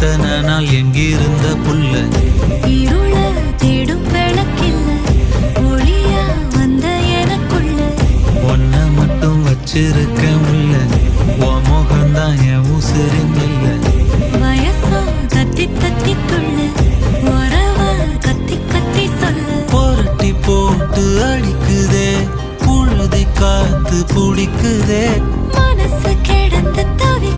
இத்தனை நாள் எங்கிருந்த புள்ள இருள தேடும் விளக்கில்ல ஒளியா வந்த எனக்குள்ள ஒன்ன மட்டும் வச்சிருக்க முல்ல உன் முகம்தான் என் உசிரின் இல்ல